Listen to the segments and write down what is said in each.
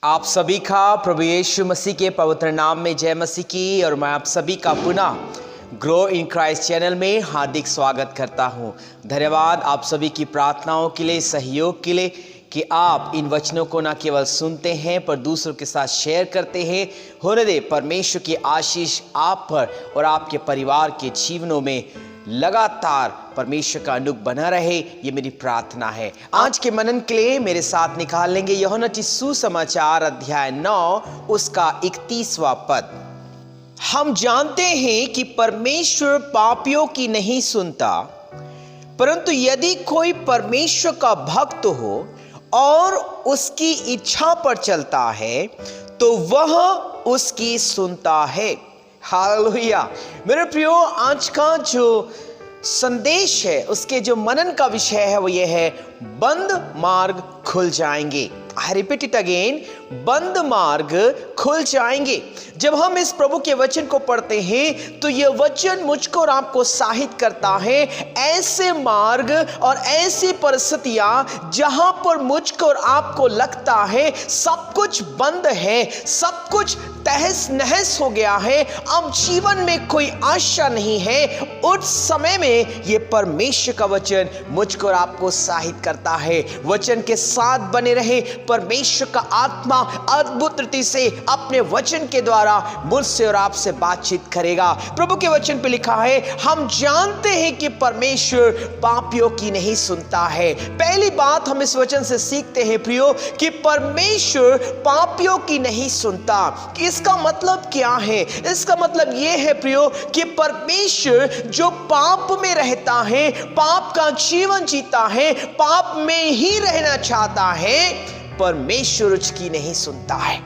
आप सभी का प्रभु यीशु मसीह के पवित्र नाम में जय मसीह की। और मैं आप सभी का पुनः ग्रो इन क्राइस्ट चैनल में हार्दिक स्वागत करता हूं। धन्यवाद आप सभी की प्रार्थनाओं के लिए, सहयोग के लिए कि आप इन वचनों को न केवल सुनते हैं पर दूसरों के साथ शेयर करते हैं। होने दे परमेश्वर की आशीष आप पर और आपके परिवार के जीवनों में लगातार परमेश्वर का अनुग्रह बना रहे, ये मेरी प्रार्थना है। आज के मनन के लिए मेरे साथ निकाल लेंगे यूहन्ना सुसमाचार अध्याय 9 उसका 31वां पद। हम जानते हैं कि परमेश्वर पापियों की नहीं सुनता, परंतु यदि कोई परमेश्वर का भक्त हो और उसकी इच्छा पर चलता है तो वह उसकी सुनता है। हालेलुया। मेरे प्रियो, आज का जो संदेश है उसके जो मनन का विषय है वो ये है, बंद मार्ग खुल जाएंगे। आई रिपीट इट अगेन, बंद मार्ग खुल जाएंगे। जब हम इस प्रभु के वचन को पढ़ते हैं तो यह वचन मुझको और आपको उत्साहित करता है ऐसे मार्ग और ऐसी परिस्थितियां जहां पर मुझको और आपको लगता है सब कुछ बंद है, सब कुछ तहस नहस हो गया है, अब जीवन में कोई आशा नहीं है। उस समय में यह परमेश्वर का वचन मुझको और आपको उत्साहित करता है। वचन के साथ बने रहे। परमेश्वर का आत्मा अद्भुत रीति से अपने वचन के द्वारा मुझसे और आपसे बातचीत करेगा। प्रभु के वचन पे लिखा है, हम जानते हैं कि परमेश्वर पापियों की नहीं सुनता है। पहली बात हम इस वचन से सीखते हैं प्रियो कि परमेश्वर पापियों की नहीं सुनता। इसका मतलब क्या है? इसका मतलब यह है प्रियो कि परमेश्वर जो पाप में रहता है, पाप का जीवन जीता है, पाप में ही रहना चाहता है, परमेश्वर उसकी नहीं सुनता है।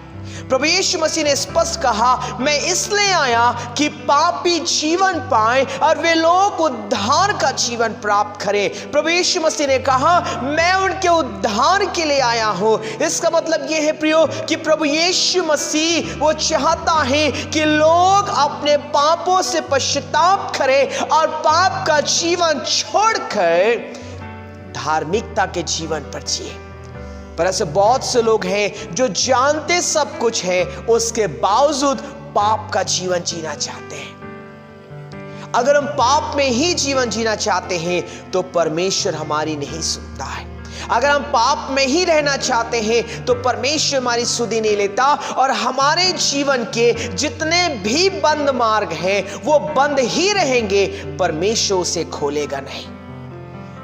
प्रभु यीशु मसीह ने स्पष्ट कहा, मैं इसलिए आया कि पापी जीवन पाए और वे लोग उद्धार का जीवन प्राप्त करें। प्रभु यीशु मसीह ने कहा, मैं उनके उद्धार के लिए आया हूं। इसका मतलब यह है प्रियो कि प्रभु यीशु मसीह वो चाहता है कि लोग अपने पापों से पश्चाताप करें और पाप का जीवन छोड़कर धार्मिकता के जीवन पर जिए। पर ऐसे बहुत से लोग हैं जो जानते सब कुछ है, उसके बावजूद पाप का जीवन जीना चाहते हैं। अगर हम पाप में ही जीवन जीना चाहते हैं तो परमेश्वर हमारी नहीं सुनता है। अगर हम पाप में ही रहना चाहते हैं तो परमेश्वर हमारी सुधि नहीं लेता और हमारे जीवन के जितने भी बंद मार्ग हैं वो बंद ही रहेंगे, परमेश्वर उसे खोलेगा नहीं।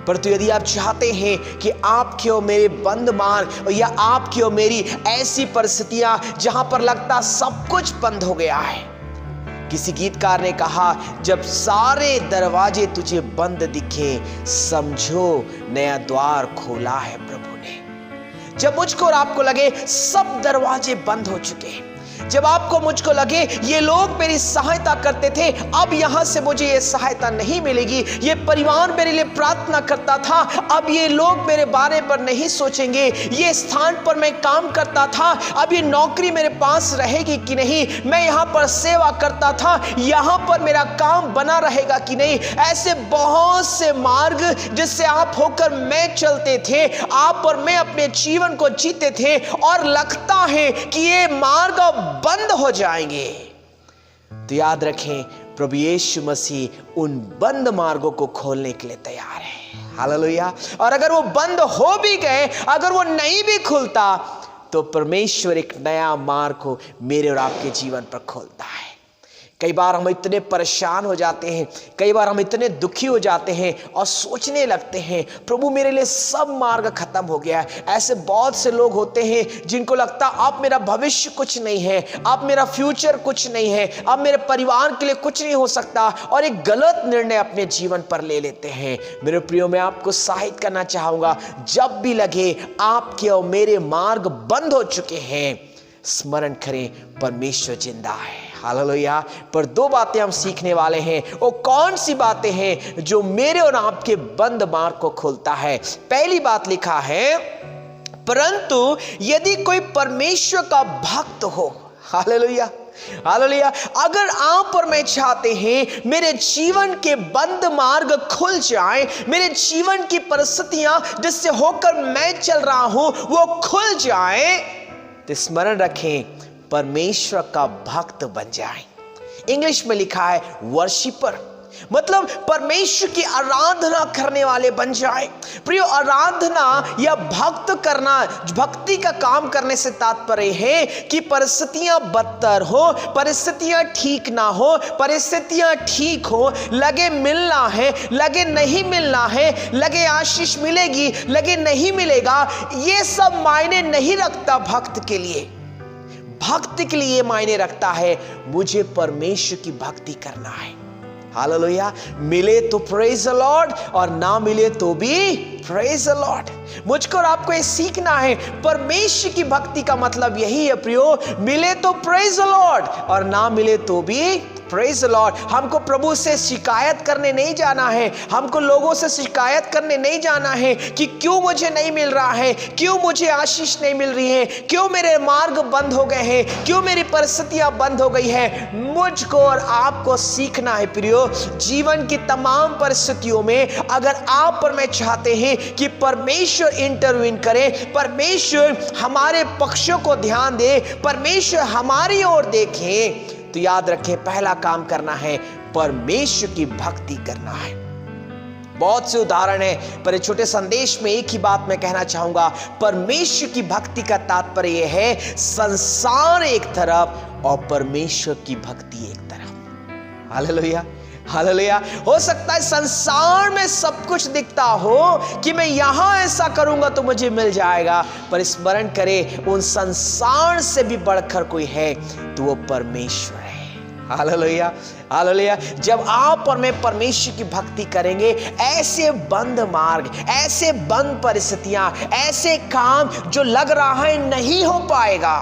परंतु यदि आप चाहते हैं कि आपके और मेरे बंद मार्ग या आपकी और मेरी ऐसी परिस्थितियां जहां पर लगता सब कुछ बंद हो गया है, किसी गीतकार ने कहा, जब सारे दरवाजे तुझे बंद दिखे समझो नया द्वार खोला है प्रभु ने। जब मुझको और आपको लगे सब दरवाजे बंद हो चुके हैं, जब आपको मुझको लगे ये लोग मेरी सहायता करते थे, अब यहां से मुझे ये सहायता नहीं मिलेगी, ये परिवार मेरे लिए प्रार्थना करता था, अब ये लोग मेरे बारे पर नहीं सोचेंगे, ये स्थान पर मैं काम करता था, अब ये नौकरी मेरे पास रहेगी कि नहीं, मैं यहां पर सेवा करता था, यहां पर मेरा काम बना रहेगा कि नहीं। ऐसे बहुत से मार्ग जिससे आप होकर मैं चलते थे, आप और मैं अपने जीवन को जीते थे और लगता है कि ये मार्ग बंद हो जाएंगे। तो याद रखें, प्रभु यीशु मसीह उन बंद मार्गों को खोलने के लिए तैयार है। हालेलुया। और अगर वो बंद हो भी गए, अगर वो नहीं भी खुलता, तो परमेश्वर एक नया मार्ग को मेरे और आपके जीवन पर खोलता है। कई बार हम इतने परेशान हो जाते हैं, कई बार हम इतने दुखी हो जाते हैं और सोचने लगते हैं, प्रभु मेरे लिए सब मार्ग खत्म हो गया है। ऐसे बहुत से लोग होते हैं जिनको लगता अब मेरा भविष्य कुछ नहीं है, अब मेरा फ्यूचर कुछ नहीं है, अब मेरे परिवार के लिए कुछ नहीं हो सकता, और एक गलत निर्णय अपने जीवन पर ले लेते हैं। मेरे प्रियो, मैं आपको उत्साहित करना चाहूंगा, जब भी लगे आपके और मेरे मार्ग बंद हो चुके हैं, स्मरण करें परमेश्वर जिंदा है। हालेलुया। पर दो बातें हम सीखने वाले हैं। वो कौन सी बातें हैं जो मेरे और आपके बंद मार्ग को खोलता है? पहली बात लिखा है, परंतु यदि कोई परमेश्वर का भक्त हो। Hallelujah, hallelujah. अगर आप और मैं चाहते हैं मेरे जीवन के बंद मार्ग खुल जाए, मेरे जीवन की परिस्थितियां जिससे होकर मैं चल रहा हूं वो खुल जाए, तो स्मरण रखें, परमेश्वर का भक्त बन जाएं। इंग्लिश में लिखा है वर्शिपर, मतलब परमेश्वर की आराधना करने वाले बन जाए। प्रियो, आराधना या भक्त करना, भक्ति का काम करने से तात्पर्य है कि परिस्थितियां बदतर हो, परिस्थितियां ठीक ना हो, परिस्थितियां ठीक हो, लगे मिलना है, लगे नहीं मिलना है, लगे आशीष मिलेगी, लगे नहीं मिलेगा, ये सब मायने नहीं रखता भक्त के लिए। भक्त के लिए मायने रखता है मुझे परमेश्वर की भक्ति करना है। हालेलुया। मिले तो प्रेज द लॉर्ड और ना मिले तो भी प्रेज द लॉर्ड। मुझको और आपको ये सीखना है, परमेश्वर की भक्ति का मतलब यही है प्रियो, मिले तो प्रेज द लॉर्ड और ना मिले तो भी प्रेज द लॉर्ड। हमको प्रभु से शिकायत करने नहीं जाना है, हमको लोगों से शिकायत करने नहीं जाना है कि क्यों मुझे नहीं मिल रहा है, क्यों मुझे आशीष नहीं मिल रही है, क्यों मेरे मार्ग बंद हो गए हैं, क्यों मेरी परिस्थितियां बंद हो गई है। मुझको और आपको सीखना है प्रियो, जीवन की तमाम परिस्थितियों में अगर आप और मैं चाहते हैं कि परमेश्वर इंटरवीन करे, परमेश्वर हमारे पक्षों को ध्यान दे, परमेश्वर हमारी ओर देखे, तो याद रखें पहला काम करना है परमेश्वर की भक्ति करना है। बहुत से उदाहरण है, पर इस छोटे संदेश में एक ही बात मैं कहना चाहूंगा, परमेश्वर की भक्ति का तात्पर्य यह है संसार एक तरफ और परमेश्वर की भक्ति एक तरफ। Hallelujah, hallelujah. हो सकता है संसार में सब कुछ दिखता हो कि मैं यहां ऐसा करूंगा तो मुझे मिल जाएगा, पर स्मरण करें उन संसार से भी बढ़कर कोई है तो वो परमेश्वर है। Hallelujah, hallelujah. जब आप और मैं परमेश्वर की भक्ति करेंगे, ऐसे बंद मार्ग, ऐसे बंद परिस्थितियां, ऐसे काम जो लग रहा है नहीं हो पाएगा,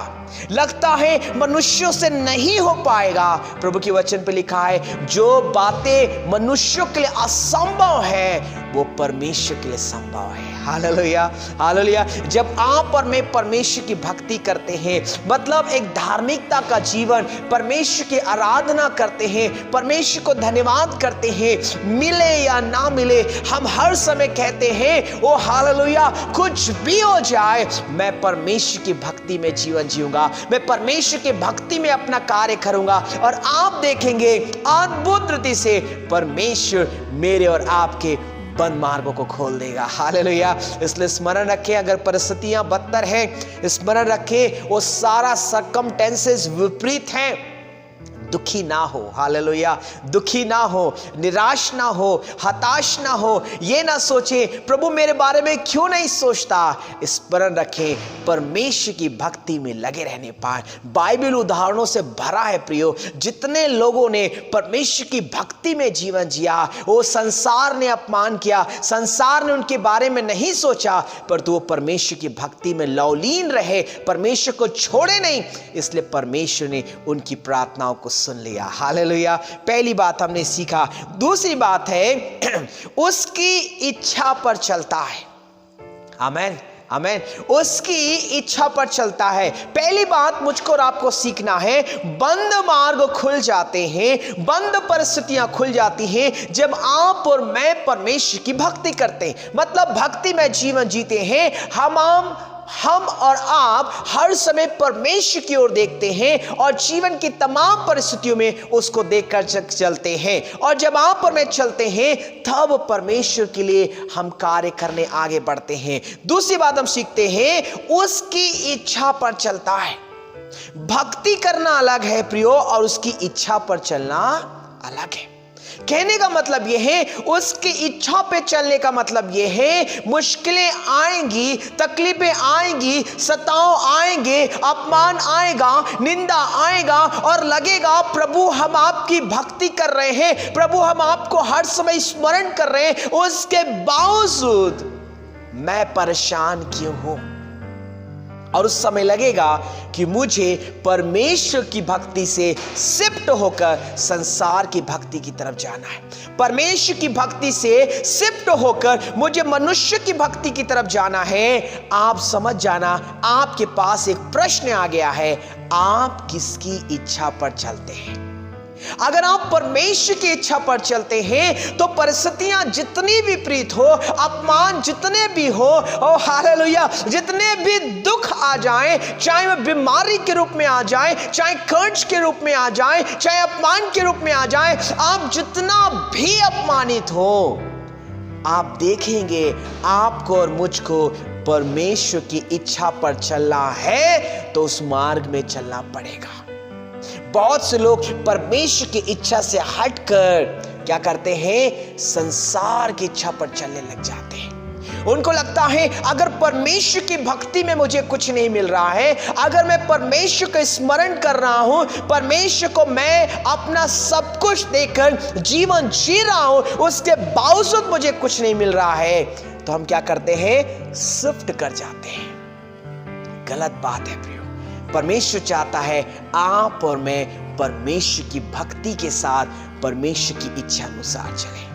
लगता है मनुष्यों से नहीं हो पाएगा, प्रभु के वचन पे लिखा है जो बातें मनुष्यों के लिए असंभव है वो परमेश्वर के लिए संभव है। Hallelujah, hallelujah. जब आप और मैं परमेश्वर की भक्ति करते हैं, मतलब एक धार्मिकता का जीवन, परमेश्वर की आराधना करते हैं, परमेश्वर को धन्यवाद करते हैं, मिले या ना मिले, हम हर समय कहते हैं ओ हालेलुया, कुछ भी हो जाए मैं परमेश्वर की भक्ति में जीवन जीऊंगा, मैं परमेश्वर की भक्ति में अपना कार्य करूंगा, और आप देखेंगे अद्भुत रीति से परमेश्वर मेरे और आपके बंद मार्गों को खोल देगा। हालेलुया। इसलिए स्मरण रखें, अगर परिस्थितियां बदतर हैं, स्मरण रखें वो सारा सर्कमटेंसेस विपरीत हैं, दुखी ना हो। हालेलुया। दुखी ना हो, निराश ना हो, हताश ना हो, ये ना सोचे प्रभु मेरे बारे में क्यों नहीं सोचता। स्मरण रखें परमेश्वर की भक्ति में लगे रहने पाए। बाइबल उदाहरणों से भरा है प्रियो, जितने लोगों ने परमेश्वर की भक्ति में जीवन जिया, वो संसार ने अपमान किया, संसार ने उनके बारे में नहीं सोचा, पर वो परमेश्वर की भक्ति में लौलीन रहे, परमेश्वर को छोड़े नहीं, इसलिए परमेश्वर ने उनकी प्रार्थनाओं को सुन लिया। हालेलुया। पहली बात हमने सीखा। दूसरी बात है उसकी इच्छा पर चलता है। आमीन, आमीन। उसकी इच्छा पर चलता है। पहली बात मुझको और आपको सीखना है, बंद मार्ग खुल जाते हैं, बंद परिस्थितियां खुल जाती हैं जब आप और मैं परमेश्वर की भक्ति करते हैं, मतलब भक्ति में जीवन जीते हैं। हम और आप हर समय परमेश्वर की ओर देखते हैं और जीवन की तमाम परिस्थितियों में उसको देखकर चलते हैं, और जब आप और मैं चलते हैं तब परमेश्वर के लिए हम कार्य करने आगे बढ़ते हैं। दूसरी बात हम सीखते हैं, उसकी इच्छा पर चलता है। भक्ति करना अलग है प्रियो, और उसकी इच्छा पर चलना अलग है। कहने का मतलब यह है, उसकी इच्छा पे चलने का मतलब यह है, मुश्किलें आएंगी, तकलीफें आएंगी, सताव आएंगे, अपमान आएगा, निंदा आएगा, और लगेगा प्रभु हम आपकी भक्ति कर रहे हैं, प्रभु हम आपको हर समय स्मरण कर रहे हैं, उसके बावजूद मैं परेशान क्यों हूं। और उस समय लगेगा कि मुझे परमेश्वर की भक्ति से शिफ्ट होकर संसार की भक्ति की तरफ जाना है, परमेश्वर की भक्ति से शिफ्ट होकर मुझे मनुष्य की भक्ति की तरफ जाना है। आप समझ जाना, आपके पास एक प्रश्न आ गया है, आप किसकी इच्छा पर चलते हैं? अगर आप परमेश्वर की इच्छा पर चलते हैं तो परिस्थितियां जितनी विपरीत हो, अपमान जितने भी हो, ओ हालेलुया, जितने भी दुख आ जाएं, चाहे वह बीमारी के रूप में आ जाए, चाहे कर्ज के रूप में आ जाए, चाहे अपमान के रूप में आ जाए, आप जितना भी अपमानित हो, आप देखेंगे आपको और मुझको परमेश्वर की इच्छा पर चलना है तो उस मार्ग में चलना पड़ेगा। बहुत से लोग परमेश्वर की इच्छा से हटकर क्या करते हैं, संसार की इच्छा पर चलने लग जाते हैं। उनको लगता है अगर परमेश्वर की भक्ति में मुझे कुछ नहीं मिल रहा है, अगर मैं परमेश्वर का स्मरण कर रहा हूं, परमेश्वर को मैं अपना सब कुछ देकर जीवन जी रहा हूं, उसके बावजूद मुझे कुछ नहीं मिल रहा है, तो हम क्या करते हैं, शिफ्ट कर जाते हैं। गलत बात है प्रियो। परमेश्वर चाहता है आप और मैं परमेश्वर की भक्ति के साथ परमेश्वर की इच्छा अनुसार चलें।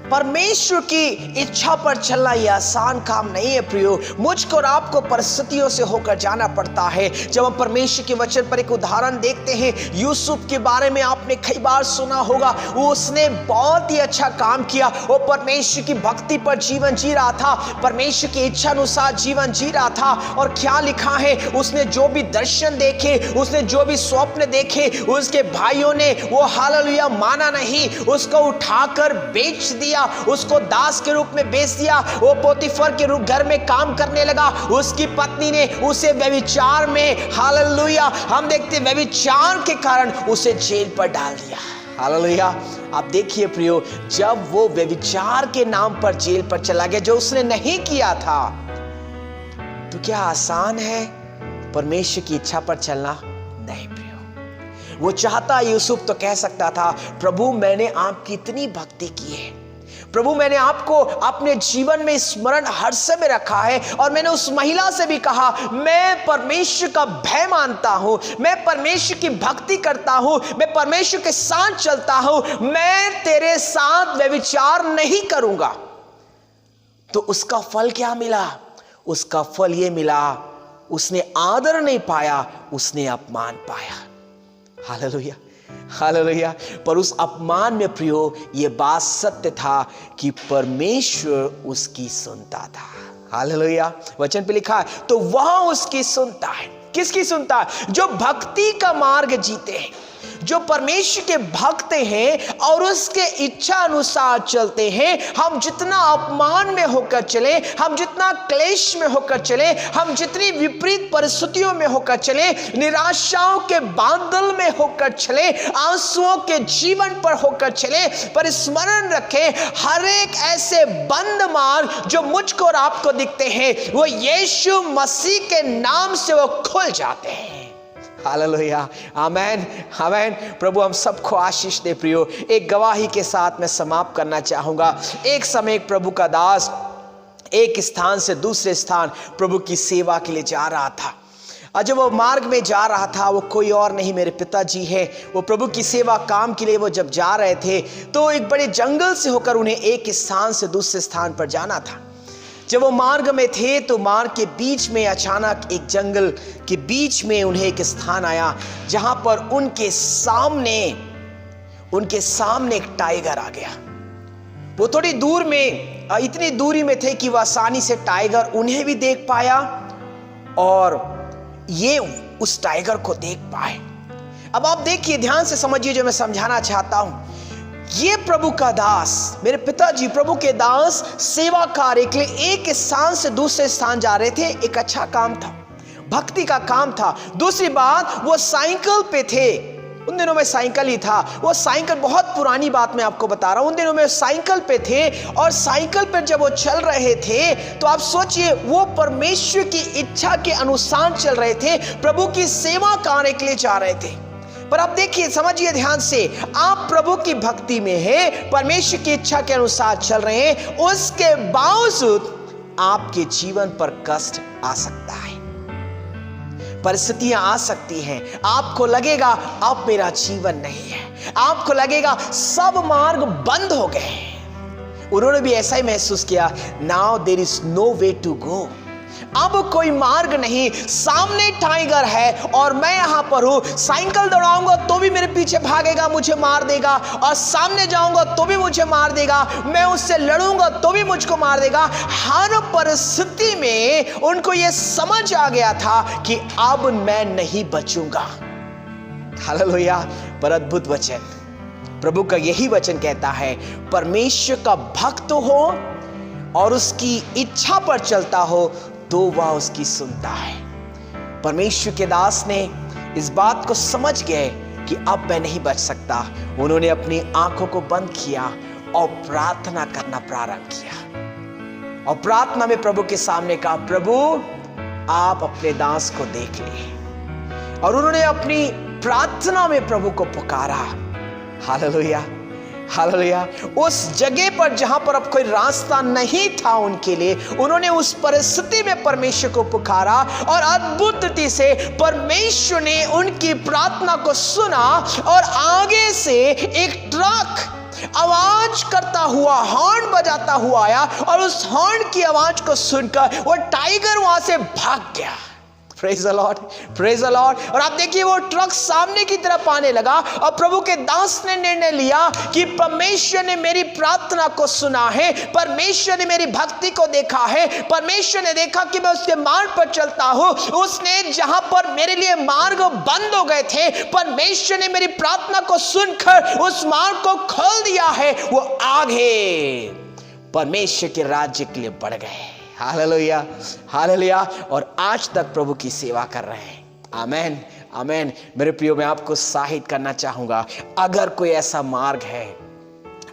परमेश्वर की इच्छा पर चलना यह आसान काम नहीं है प्रियो। मुझको और आपको परिस्थितियों से होकर जाना पड़ता है। जब हम परमेश्वर के वचन पर एक उदाहरण देखते हैं, यूसुफ के बारे में आपने कई बार सुना होगा, उसने बहुत ही अच्छा काम किया। वो परमेश्वर की भक्ति पर जीवन जी रहा था, परमेश्वर की इच्छा अनुसार जीवन जी रहा था। और क्या लिखा है, उसने जो भी दर्शन देखे, उसने जो भी स्वप्न देखे, उसके भाइयों ने वो हालेलुया माना नहीं, उसको उठाकर बेच दिया, उसको दास के रूप में बेच दिया। वो पोतीफर के रूप घर में काम करने लगा। उसकी पत्नी ने उसे व्यभिचार में, हालेलुया, हम देखते व्यभिचार के कारण उसे जेल पर डाल दिया। हालेलुया। आप देखिए प्रियो, जब वो व्यभिचार के नाम पर जेल पर चला गया, जो उसने नहीं किया था, तो क्या आसान है परमेश्वर की इच्छा पर चलना? नहीं प्रियो। वो चाहता, यूसुफ तो कह सकता था, प्रभु मैंने आपकी इतनी भक्ति की है, प्रभु मैंने आपको अपने जीवन में स्मरण हर समय रखा है, और मैंने उस महिला से भी कहा मैं परमेश्वर का भय मानता हूं, मैं परमेश्वर की भक्ति करता हूं, मैं परमेश्वर के साथ चलता हूं, मैं तेरे साथ व्यभिचार नहीं करूंगा। तो उसका फल क्या मिला? उसका फल यह मिला, उसने आदर नहीं पाया, उसने अपमान पाया। Hallelujah, hallelujah. पर उस अपमान में प्रियो ये बात सत्य था कि परमेश्वर उसकी सुनता था। हालेलुया। वचन पे लिखा है, तो वह उसकी सुनता है। किसकी सुनता है? जो भक्ति का मार्ग जीते हैं, जो परमेश्वर के भक्त हैं और उसके इच्छा अनुसार चलते हैं। हम जितना अपमान में होकर चले, हम जितना क्लेश में होकर चले, हम जितनी विपरीत परिस्थितियों में होकर चले, निराशाओं के बादल में होकर चले, आंसुओं के जीवन पर होकर चले, पर स्मरण रखें, हर एक ऐसे बंद मार्ग जो मुझको और आपको दिखते हैं, वो यीशु मसीह के नाम से वो खुल जाते हैं। हालेलुया, आमेन, आमेन। प्रभु हम सबको आशीष दे प्रियो। एक गवाही के साथ मैं समाप्त करना चाहूंगा। एक समय एक प्रभु का दास एक स्थान से दूसरे स्थान प्रभु की सेवा के लिए जा रहा था। और जब वो मार्ग में जा रहा था, वो कोई और नहीं मेरे पिताजी है। वो प्रभु की सेवा काम के लिए वो जब जा रहे थे, तो एक बड़े जंगल से होकर उन्हें एक स्थान से दूसरे स्थान पर जाना था। जब वो मार्ग में थे तो मार्ग के बीच में अचानक एक जंगल के बीच में उन्हें एक स्थान आया, जहां पर उनके सामने एक टाइगर आ गया। वो थोड़ी दूर में, इतनी दूरी में थे कि वह आसानी से टाइगर उन्हें भी देख पाया और ये उस टाइगर को देख पाए। अब आप देखिए, ध्यान से समझिए जो मैं समझाना चाहता हूं। ये प्रभु का दास, मेरे पिताजी प्रभु के दास सेवा कार्य के लिए एक स्थान से दूसरे स्थान जा रहे थे। एक अच्छा काम था, भक्ति का काम था। दूसरी बात, वो साइकिल पे थे। उन दिनों में साइकिल ही था। वो साइकिल, बहुत पुरानी बात मैं आपको बता रहा हूं, उन दिनों में साइकिल पे थे। और साइकिल पे जब वो चल रहे थे तो आप सोचिए, वो परमेश्वर की इच्छा के अनुसार चल रहे थे, प्रभु की सेवा कार्य के लिए जा रहे थे। पर आप देखिए, समझिए ध्यान से, आप प्रभु की भक्ति में हैं, परमेश्वर की इच्छा के अनुसार चल रहे हैं, उसके बावजूद आपके जीवन पर कष्ट आ सकता है, परिस्थितियां आ सकती हैं। आपको लगेगा अब मेरा जीवन नहीं है, आपको लगेगा सब मार्ग बंद हो गए। उन्होंने भी ऐसा ही महसूस किया, now there is no way to go. अब कोई मार्ग नहीं, सामने टाइगर है और मैं यहां पर हूं। साइकिल दौड़ाऊंगा तो भी मेरे पीछे भागेगा, मुझे मार देगा, और सामने जाऊंगा तो भी मुझे मार देगा, मैं उससे लड़ूंगा तो भी मुझको मार देगा। हर परिस्थिति में उनको यह समझ आ गया था कि अब मैं नहीं बचूंगा। हालेलुया। पर अद्भुत वचन, प्रभु का यही वचन कहता है, परमेश्वर का भक्त हो और उसकी इच्छा पर चलता हो तो वह उसकी सुनता है। परमेश्वर के दास ने इस बात को समझ गए कि अब मैं नहीं बच सकता। उन्होंने अपनी आंखों को बंद किया और प्रार्थना करना प्रारंभ किया, और प्रार्थना में प्रभु के सामने कहा, प्रभु आप अपने दास को देख ले। और उन्होंने अपनी प्रार्थना में प्रभु को पुकारा। Hallelujah, hallelujah. उस जगह पर जहां पर अब कोई रास्ता नहीं था उनके लिए, उन्होंने उस परिस्थिति में परमेश्वर को पुकारा, और अद्भुत रीति से परमेश्वर ने उनकी प्रार्थना को सुना, और आगे से एक ट्रक आवाज करता हुआ, हॉर्न बजाता हुआ आया, और उस हॉर्न की आवाज को सुनकर वो टाइगर वहां से भाग गया। Praise the Lord, praise the Lord. और आप देखिए वो ट्रक सामने की तरफ आने लगा, और प्रभु के दास ने निर्णय लिया कि परमेश्वर ने मेरी प्रार्थना को सुना है, परमेश्वर ने मेरी भक्ति को देखा है, परमेश्वर ने देखा कि मैं उसके मार्ग पर चलता हूं। उसने जहां पर मेरे लिए मार्ग बंद हो गए थे, परमेश्वर ने मेरी प्रार्थना को सुनकर उस मार्ग को खोल दिया है। वो आगे परमेश्वर के राज्य के लिए बढ़ गए। Hallelujah, hallelujah. और आज तक प्रभु की सेवा कर रहे हैं। आमेन, आमेन। मेरे प्रियो, मैं आपको उत्साहित करना चाहूंगा, अगर कोई ऐसा मार्ग है,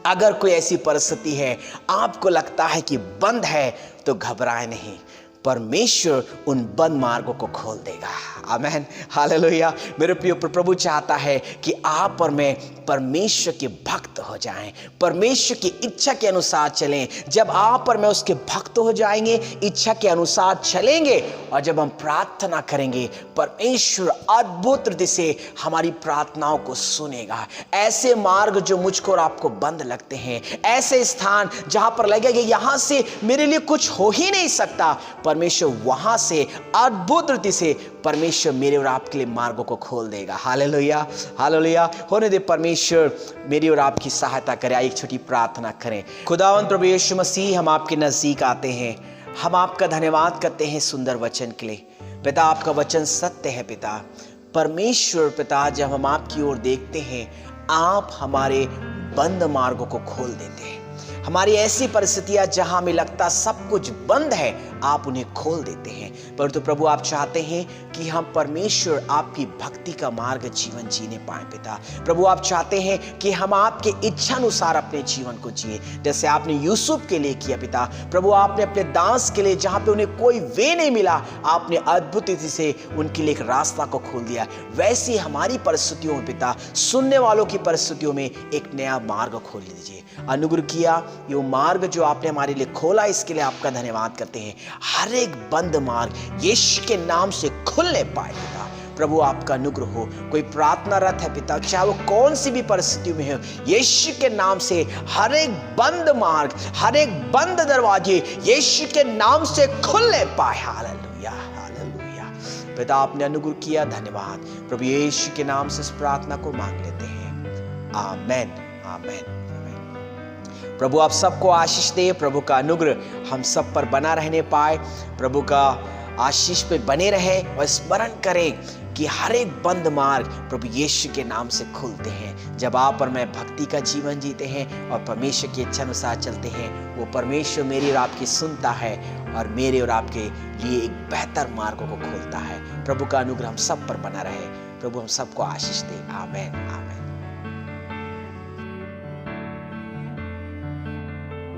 अगर कोई ऐसी परिस्थिति है, आपको लगता है कि बंद है, तो घबराए नहीं, परमेश्वर उन बंद मार्गों को खोल देगा। आमेन, हालेलुया। मेरे प्रिय, प्रभु चाहता है कि आप और मैं परमेश्वर के भक्त हो जाएं, परमेश्वर की इच्छा के अनुसार चलें। जब आप और मैं उसके भक्त हो जाएंगे, इच्छा के अनुसार चलेंगे, और जब हम प्रार्थना करेंगे, परमेश्वर अद्भुत रीति से हमारी प्रार्थनाओं को सुनेगा। ऐसे मार्ग जो मुझको और आपको बंद लगते हैं, ऐसे स्थान जहां पर लगेगा यहां से मेरे लिए कुछ हो ही नहीं सकता, परमेश्वर वहां से अद्भुत रीति से परमेश्वर मेरे और आपके लिए मार्गों को खोल देगा। Hallelujah, hallelujah. होने दे परमेश्वर मेरी और आपकी सहायता करे। आइए एक छोटी प्रार्थना करें। खुदावंद प्रभु यीशु मसीह, हम आपके नजदीक आते हैं, हम आपका धन्यवाद करते हैं सुंदर वचन के लिए। पिता, आपका वचन सत्य है। पिता परमेश्वर, पिता जब हम आपकी ओर देखते हैं, आप हमारे बंद मार्गों को खोल देते हैं। हमारी ऐसी परिस्थितियां जहां हमें लगता सब कुछ बंद है, आप उन्हें खोल देते हैं। परंतु प्रभु, आप चाहते हैं कि हम परमेश्वर आपकी भक्ति का मार्ग जीवन जीने पाएं। पिता प्रभु, आप चाहते हैं कि हम आपके इच्छानुसार अपने जीवन को जिए, जैसे आपने यूसुफ के लिए किया। पिता प्रभु, आपने अपने दास के लिए, जहां पे उन्हें कोई वे नहीं मिला, आपने अद्भुत रीति से उनके लिए एक रास्ता को खोल दिया। वैसे हमारी परिस्थितियों में पिता, सुनने वालों की परिस्थितियों में एक नया मार्ग खोल दीजिए। अनुग्रह किया ये मार्ग जो आपने हमारे लिए खोला, इसके लिए आपका धन्यवाद करते हैं। हर एक बंद मार्ग यीशु के नाम से खुलने पाए। पिता प्रभु, आपका अनुग्रह हो। कोई प्रार्थनारत है पिता, चाहे वो कौन सी भी परिस्थिति में हो, यीशु के नाम से हर एक बंद मार्ग, हर एक बंद दरवाजे यीशु के नाम से खुलने पाए। Hallelujah, hallelujah. पिता, आपने अनुग्रह किया, धन्यवाद। प्रभु यीशु के नाम से इस प्रार्थना को मांग लेते हैं। आमेन, आमेन। प्रभु आप सबको आशीष दे। प्रभु का अनुग्रह हम सब पर बना रहने पाए। प्रभु का आशीष पे बने रहे, और स्मरण करें कि हर एक बंद मार्ग प्रभु यीशु के नाम से खुलते हैं। जब आप और मैं भक्ति का जीवन जीते हैं और परमेश्वर की इच्छा अनुसार चलते हैं, वो परमेश्वर मेरी और आपकी सुनता है और मेरे और आपके लिए एक बेहतर मार्गों को खोलता है। प्रभु का अनुग्रह हम सब पर बना रहे। प्रभु हम सबको आशीष दे। आमेन, आमेन।